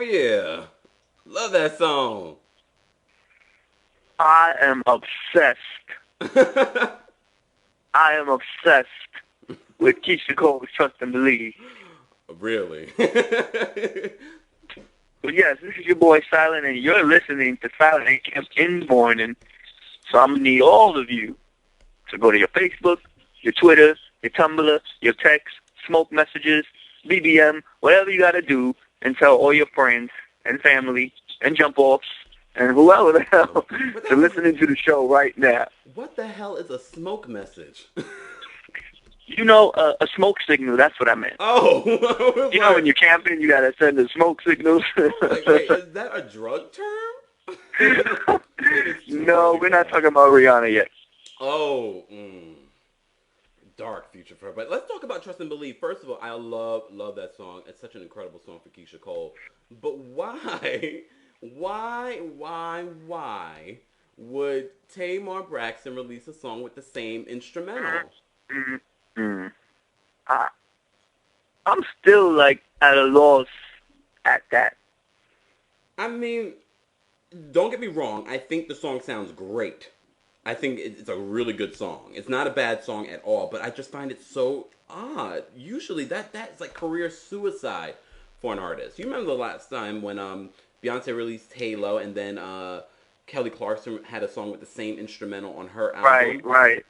yeah. Love that song. I am obsessed. I am obsessed with Keisha Cole's Trust and Believe. Really? But yes, this is your boy Silent, and you're listening to Silent and Camp in the Morning. So I'm going to need all of you to go to your Facebook, your Twitter, your Tumblr, your text, smoke messages, BBM, whatever you got to do, and tell all your friends and family and jump-offs and whoever the hell to listening to the show right now. What the hell is a smoke message? You know, a smoke signal, that's what I meant. Oh. You know when you're camping, you got to send the smoke signals. Like, wait, is that a drug term? No, we're not talking about Rihanna yet. Oh, dark future for her. But let's talk about Trust and Believe. First of all, I love that song. It's such an incredible song for Keisha Cole. But why would Tamar Braxton release a song with the same instrumental? I'm still, like, at a loss at that. I mean, don't get me wrong. I think the song sounds great. I think it's a really good song. It's not a bad song at all, but I just find it so odd. Usually that's like career suicide for an artist. You remember the last time when Beyonce released Halo and then Kelly Clarkson had a song with the same instrumental on her album? Right.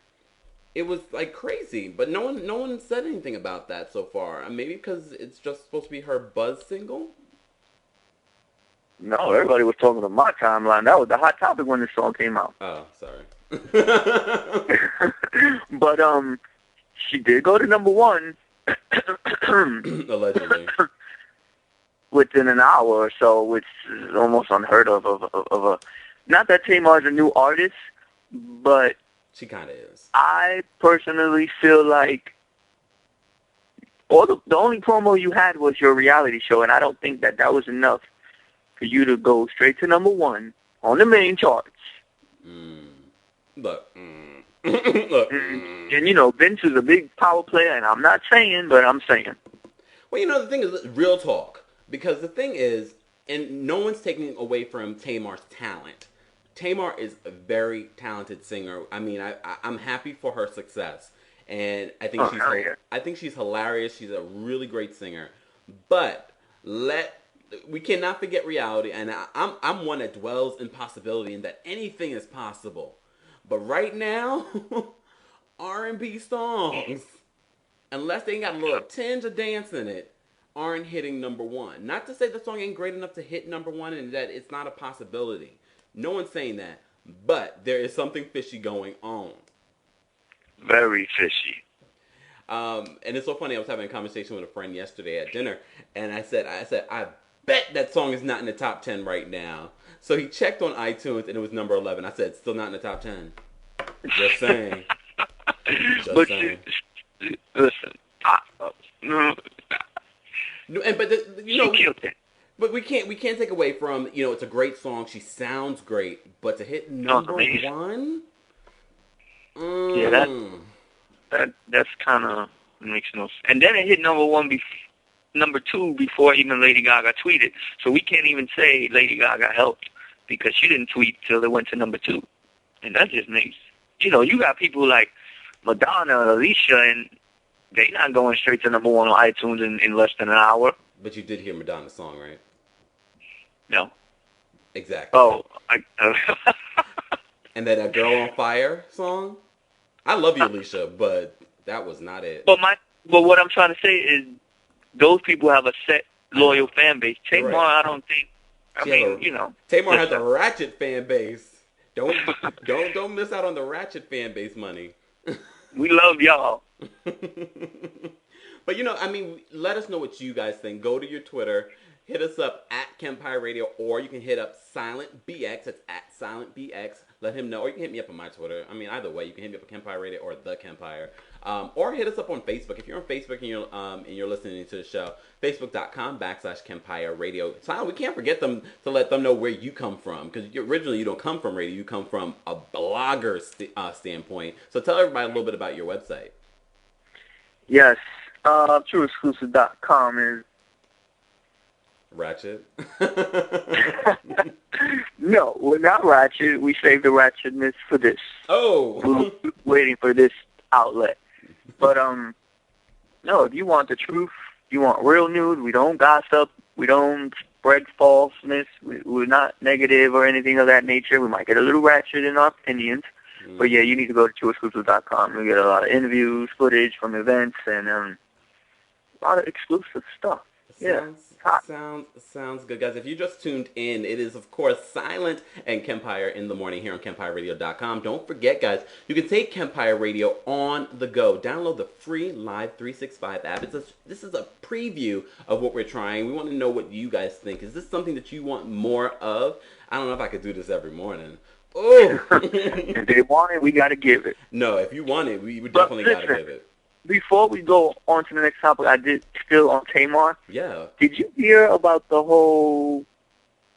It was like crazy, but no one said anything about that so far. Maybe because it's just supposed to be her buzz single? No, everybody was talking on my timeline. That was the hot topic when this song came out. Oh, sorry. But she did go to number one. Allegedly. Within an hour or so, which is almost unheard of a. Not that Tamar's a new artist, but she kind of is. I personally feel like the only promo you had was your reality show, and I don't think that was enough for you to go straight to number one on the main charts. Look. And, you know, Vince is a big power player, and I'm not saying, but I'm saying. Well, you know, the thing is, real talk. Because the thing is, and no one's taking away from Tamar's talent. Tamar is a very talented singer. I mean, I'm happy for her success. And I think I think she's hilarious. She's a really great singer. But we cannot forget reality. And I'm one that dwells in possibility and that anything is possible. But right now, R&B songs, unless they ain't got a little tinge of dance in it, aren't hitting number one. Not to say the song ain't great enough to hit number one and that it's not a possibility. No one's saying that. But there is something fishy going on. Very fishy. And it's so funny. I was having a conversation with a friend yesterday at dinner, and I said, I bet that song is not in the top 10 right now. So he checked on iTunes, and it was number 11. I said, it's still not in the top 10. Just saying. Just saying. Listen. But we can't take away from, you know, it's a great song. She sounds great, but to hit number one, yeah, that's kind of makes no sense. And then it hit number two before even Lady Gaga tweeted. So we can't even say Lady Gaga helped because she didn't tweet till it went to number two, and that just makes, you know, you got people like Madonna, Alicia, and they not going straight to number one on iTunes in less than an hour. But you did hear Madonna's song, right? No. Exactly. Oh. And then that Girl on Fire song? I love you, Alicia, but that was not it. But what I'm trying to say is those people have a set, loyal fan base. Tamar, right. I don't think, you know. Tamar has a ratchet fan base. Don't miss out on the ratchet fan base money. We love y'all. But, you know, I mean, let us know what you guys think. Go to your Twitter. Hit us up at Kempire Radio, or you can hit up SilentBX. That's at SilentBX. Let him know. Or you can hit me up on my Twitter. I mean, either way, you can hit me up on Kempire Radio or The Kempire. Or hit us up on Facebook. If you're on Facebook and you're listening to the show, Facebook.com/Kempire Radio. Silent, we can't forget them to let them know where you come from. Because originally you don't come from radio. You come from a blogger standpoint. So tell everybody a little bit about your website. Yes. TrueExclusive.com is ratchet. No, we're not ratchet. We saved the ratchetness for this. Oh. We're waiting for this outlet. But, no, if you want the truth, you want real news, we don't gossip, we don't spread falseness, we're not negative or anything of that nature. We might get a little ratchet in our opinions. But, yeah, you need to go to trueexclusive.com. We get a lot of interviews, footage from events, and a lot of exclusive stuff. Yeah. Sounds good, guys. If you just tuned in, it is, of course, Silent and Kempire in the Morning here on KempireRadio.com. Don't forget, guys, you can take Kempire Radio on the go. Download the free Live 365 app. This is a preview of what we're trying. We want to know what you guys think. Is this something that you want more of? I don't know if I could do this every morning. Oh. If they want it, we got to give it. No, if you want it, we definitely got to give it. Before we go on to the next topic, I did still on Tamar. Yeah. Did you hear about the whole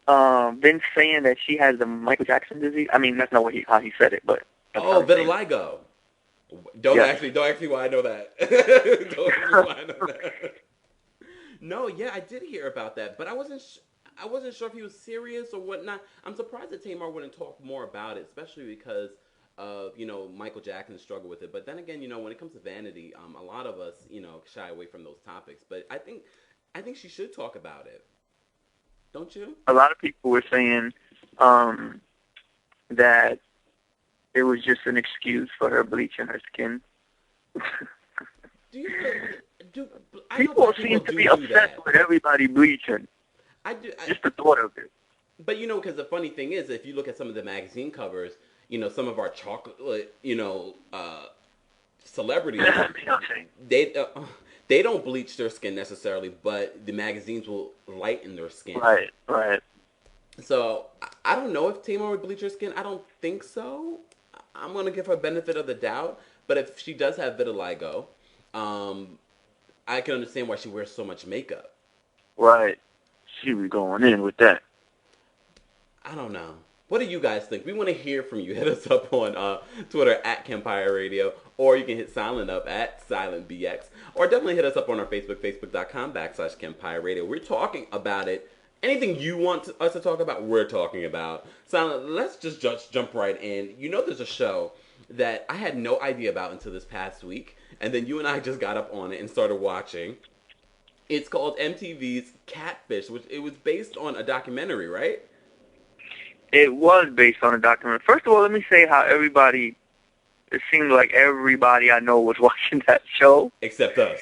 Vince saying that she has the Michael Jackson disease? I mean, that's not how he said it, but vitiligo. Don't ask me why I know that. Don't ask me why I know that. No, yeah, I did hear about that, but I wasn't sure if he was serious or whatnot. I'm surprised that Tamar wouldn't talk more about it, especially because Michael Jackson struggled with it. But then again, when it comes to vanity, a lot of us, shy away from those topics. But I think she should talk about it. Don't you? A lot of people were saying that it was just an excuse for her bleaching her skin. People seem to be obsessed with everybody bleaching. Just the thought of it. But because the funny thing is, if you look at some of the magazine covers, some of our chocolate, celebrities, they don't bleach their skin necessarily, but the magazines will lighten their skin. Right. So I don't know if Tamar would bleach her skin. I don't think so. I'm gonna give her benefit of the doubt. But if she does have vitiligo, I can understand why she wears so much makeup. Right. She be going in with that. I don't know. What do you guys think? We want to hear from you. Hit us up on Twitter at Kempire Radio, or you can hit Silent up at SilentBX, or definitely hit us up on our Facebook, facebook.com/Kempire Radio. We're talking about it. Anything you want us to talk about, we're talking about. Silent, let's just jump right in. There's a show that I had no idea about until this past week, and then you and I just got up on it and started watching. It's called MTV's Catfish, which it was based on a documentary, right? It was based on a documentary. First of all, let me say how it seemed like everybody I know was watching that show. Except us.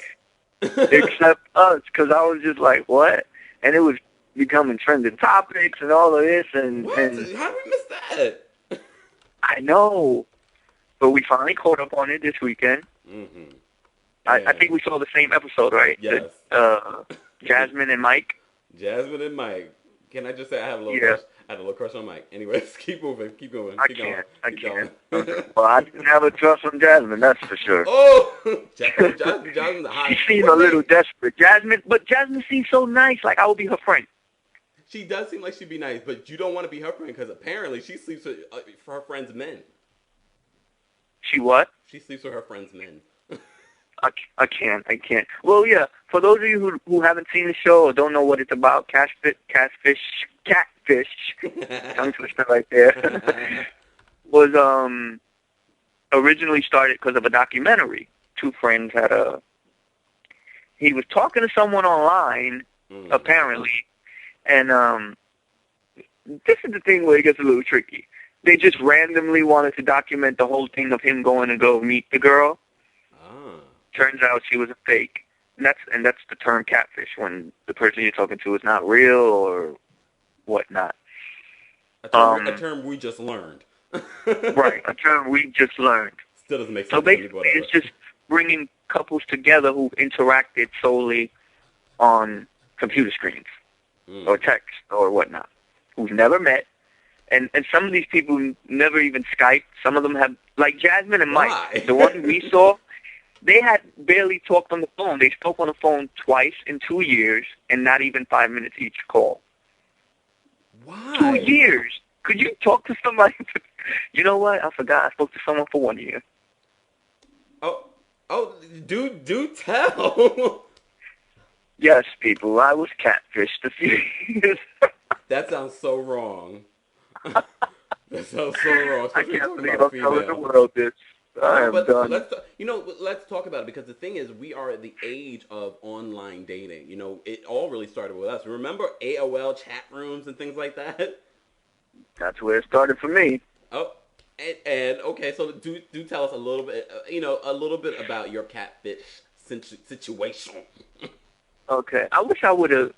Except us, because I was just like, what? And it was becoming trending topics and all of this. And what? How did we miss that? I know. But we finally caught up on it this weekend. Mm-hmm. I think we saw the same episode, right? Yes. Jasmine and Mike. Jasmine and Mike. Can I just say I have a little crush? I had a little crush on Mike. Anyways, keep moving. Keep going. I can't. Well, I didn't have a trust on Jasmine, that's for sure. Oh! Jasmine, the hot. She seemed a little desperate. But Jasmine seems so nice, like I would be her friend. She does seem like she'd be nice, but you don't want to be her friend because apparently she sleeps with her friends' men. She what? She sleeps with her friends' men. I can't. Well, yeah, for those of you who haven't seen the show or don't know what it's about, Catfish, tongue twister right there, was originally started because of a documentary. Two friends he was talking to someone online, apparently, and this is the thing where it gets a little tricky. They just randomly wanted to document the whole thing of him going to go meet the girl. Turns out she was a fake. And that's the term catfish, when the person you're talking to is not real or whatnot. A term we just learned. Right, a term we just learned. Still doesn't make sense. So basically, it's just bringing couples together who interacted solely on computer screens or text or whatnot, who've never met. And some of these people never even Skype. Some of them have, like Jasmine and Mike, the one we saw, they had barely talked on the phone. They spoke on the phone twice in 2 years, and not even 5 minutes each call. Why? 2 years. Could you talk to somebody? You know what? I forgot. I spoke to someone for 1 year. Oh, do tell. Yes, people, I was catfished a few years. That sounds so wrong. That sounds so wrong, I especially can't talking believe about a I'm telling the female. world this. I No, am but done. let's talk about it, because the thing is, we are at the age of online dating. It all really started with us. Remember AOL chat rooms and things like that? That's where it started for me. Oh, and okay, so do tell us a little bit, a little bit about your catfish situation. Okay, I wish I would have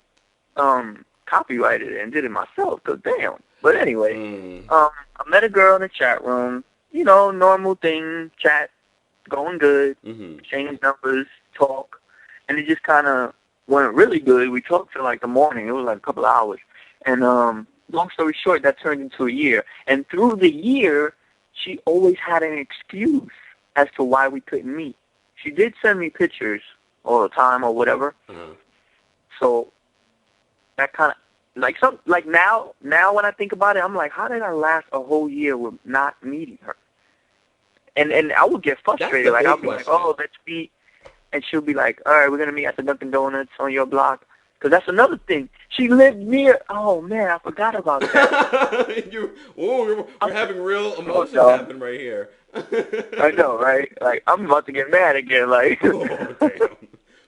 copyrighted it and did it myself. Cause damn. But anyway, Mm. I met a girl in the chat room. You know, normal thing, chat, going good, Mm-hmm. exchange numbers, talk, and it just kind of went really good. We talked till like the morning. It was like a couple of hours, and long story short, that turned into a year. And through the year, she always had an excuse as to why we couldn't meet. She did send me pictures all the time or whatever. Uh-huh. So that kind of like now when I think about it, I'm like, how did I last a whole year with not meeting her? And I would get That's frustrated. the Like big I'll be like, question. oh, let's meet, and she'll be like, all right, we're gonna meet at the Dunkin' Donuts on your block. Because that's another thing. She lived near. Oh man, I forgot about that. We're having real So emotions dumb. happen right here. I know, right? Like I'm about to get mad again. Like, Oh damn!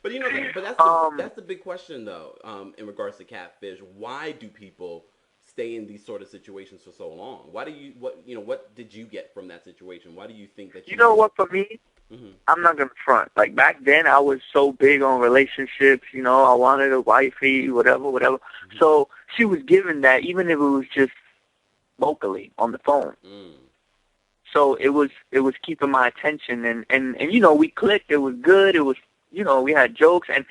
But but um, that's the big question though. In regards to catfish, why do people stay in these sort of situations for so long? Why do you what did you get from that situation? Why do you think that you you know would? what? For me, Mm-hmm. I'm not gonna front. Like back then, I was so big on relationships. You know, I wanted a wifey, whatever, whatever. Mm-hmm. So she was given that, even if it was just vocally on the phone. Mm. So it was keeping my attention, and you know, we clicked. It was good. It was, you know, we had jokes, and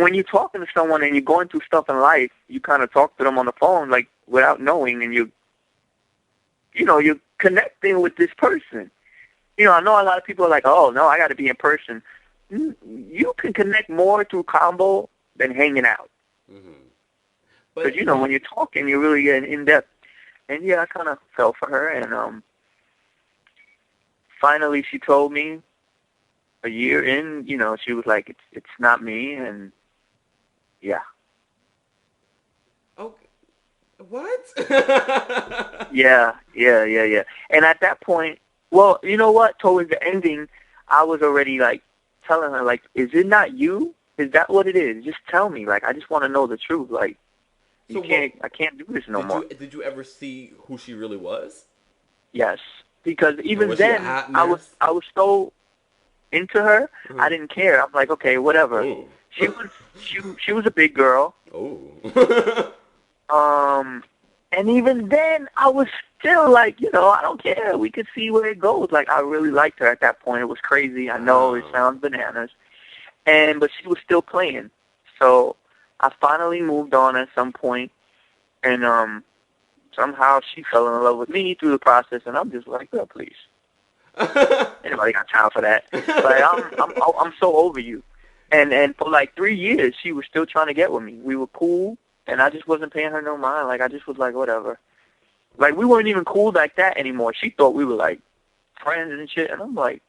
when you're talking to someone and you're going through stuff in life, you kind of talk to them on the phone like without knowing, and you know, you're connecting with this person. You know, I know a lot of people are like, oh no, I got to be in person. You can connect more through combo than hanging out, Mm-hmm. because But you know, when you're talking, you're really getting in depth. And yeah, I kind of fell for her, and finally she told me a year in, you know, she was like, it's not me, and yeah. okay, what? Yeah. And at that point, well, you know what? Towards the ending, I was already like telling her, like, is it not you? Is that what it is? Just tell me. Like, I just want to know the truth. Like, So what? I can't do this no Did more. you ever see who she really was? Yes, because Or even was she a then, hot I was mess? I was so into her, Uh-huh. I didn't care. I'm like, okay, whatever. Oh. She was a big girl. Oh. Um, and even then, I was still like, you know, I don't care. We could see where it goes. Like, I really liked her at that point. It was crazy. I know it Wow. sounds bananas. But she was still playing. So I finally moved on at some point, and somehow she fell in love with me through the process, and I'm just like, girl, please. Anybody got time for that? Like, I'm so over you. And for like 3 years, she was still trying to get with me. We were cool, and I just wasn't paying her no mind. Like, I just was like, whatever. Like, we weren't even cool like that anymore. She thought we were like friends and shit, and I'm like,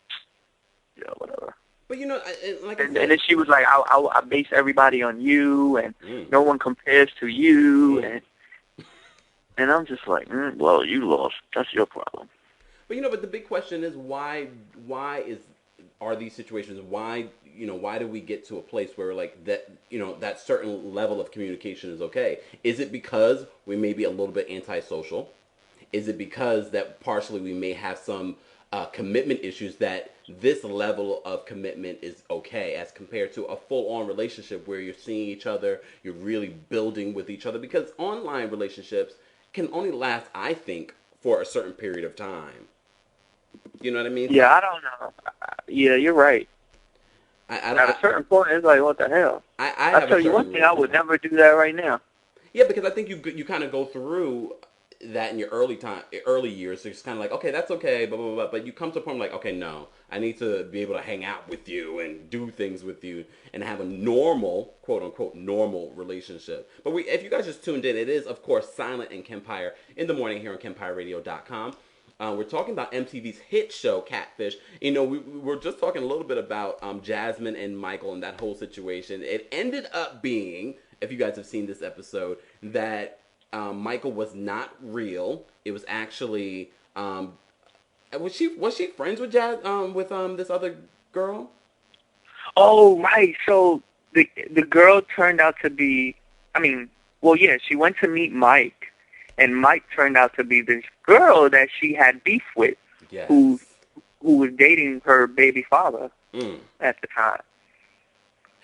yeah, whatever. But like I And said, then she was like, I base everybody on you, and mm. no one compares to you, Mm. and I'm just like, well, you lost. That's your problem. But the big question is are these situations, why do we get to a place where like that, that certain level of communication is okay? Is it because we may be a little bit antisocial? Is it because that partially we may have some commitment issues, that this level of commitment is okay as compared to a full-on relationship where you're seeing each other, you're really building with each other? Because online relationships can only last, I think, for a certain period of time. You know what I mean? So Yeah, I don't know. Yeah, you're right. I, At I, a certain point, it's like, what the hell? I I have a tell you one certain thing, I would never do that right now. yeah, because I think you kind of go through that in your early years. So it's kind of like, okay, that's okay, blah blah blah. But you come to a point like, okay, no, I need to be able to hang out with you and do things with you and have a normal, quote unquote, normal relationship. But if you guys just tuned in, it is of course Silent and Kempire in the morning here on KempireRadio.com. We're talking about MTV's hit show, Catfish. We were just talking a little bit about Jasmine and Michael and that whole situation. It ended up being, if you guys have seen this episode, that Michael was not real. It was actually was she friends with this other girl? Oh, right. So the girl turned out to be, she went to meet Mike, and Mike turned out to be this girl that she had beef with, yes. who was dating her baby father at the time.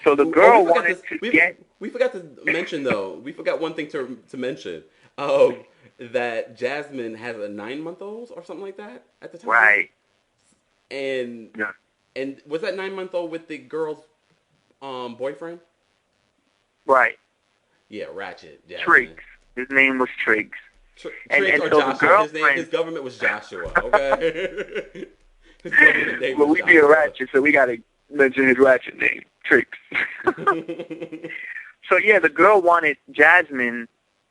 So the girl wanted to get... We forgot to mention, though, we forgot one thing to mention, that Jasmine has a 9-month-old or something like that at the time. Right. And was that 9-month-old with the girl's boyfriend? Right. Yeah, Ratchet. Jasmine. Triggs. His name was Triggs. Triggs or so Joshua. His government was Joshua, okay? His government name was we be a Ratchet, so we got to mention his Ratchet name, Triggs. So, yeah, the girl wanted Jasmine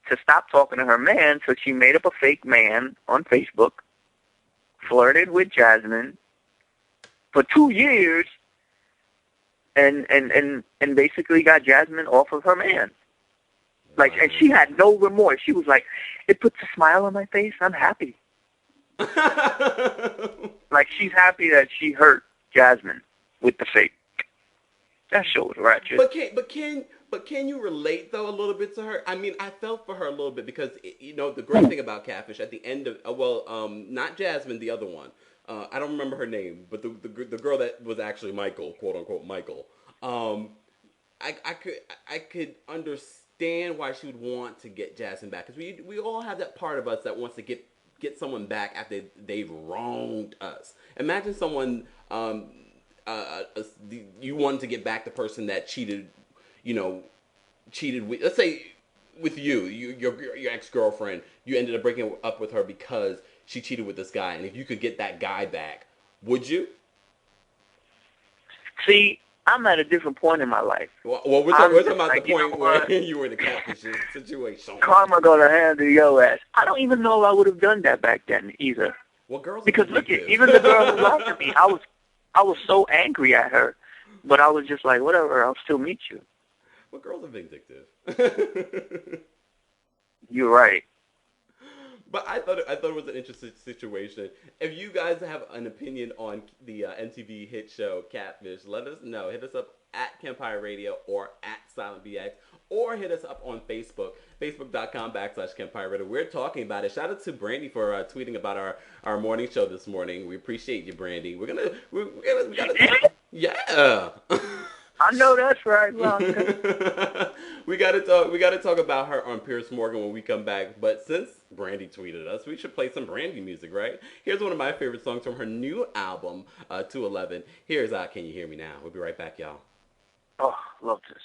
to stop talking to her man, so she made up a fake man on Facebook, flirted with Jasmine for 2 years, and basically got Jasmine off of her man. And she had no remorse. She was like, it puts a smile on my face. I'm happy. She's happy that she hurt Jasmine with the fake. That show was ratchet. But can you relate, though, a little bit to her? I mean, I felt for her a little bit because, the great thing about Catfish, at the end of, not Jasmine, the other one. I don't remember her name, but the girl that was actually Michael, quote unquote Michael. I could understand why she would want to get Jasmine back, because we all have that part of us that wants to get someone back after they've wronged us. Imagine someone you wanted to get back the person that cheated with, let's say, with your ex-girlfriend. You ended up breaking up with her because she cheated with this guy, and if you could get that guy back, would you? See, I'm at a different point in my life. Well, we're talking about the point where you were in a catfish situation. Karma gonna handle your ass. I don't even know if I would have done that back then either. Well, girls, because look at even the girl who lied to me. I was so angry at her, but I was just like, whatever. I'll still meet you. Well, girls are vindictive. You're right. But I thought it was an interesting situation. If you guys have an opinion on the MTV hit show Catfish, let us know. Hit us up at Kempire Radio or at SilentBX, or hit us up on Facebook, facebook.com/Kempire Radio. We're talking about it. Shout out to Brandy for tweeting about our morning show this morning. We appreciate you, Brandy. We gotta yeah. I know that's right. Well, we gotta talk about her on Piers Morgan when we come back. But since Brandy tweeted us, we should play some Brandy music, right? Here's one of my favorite songs from her new album, 211. Here's Can You Hear Me Now? We'll be right back, y'all. Oh, love this.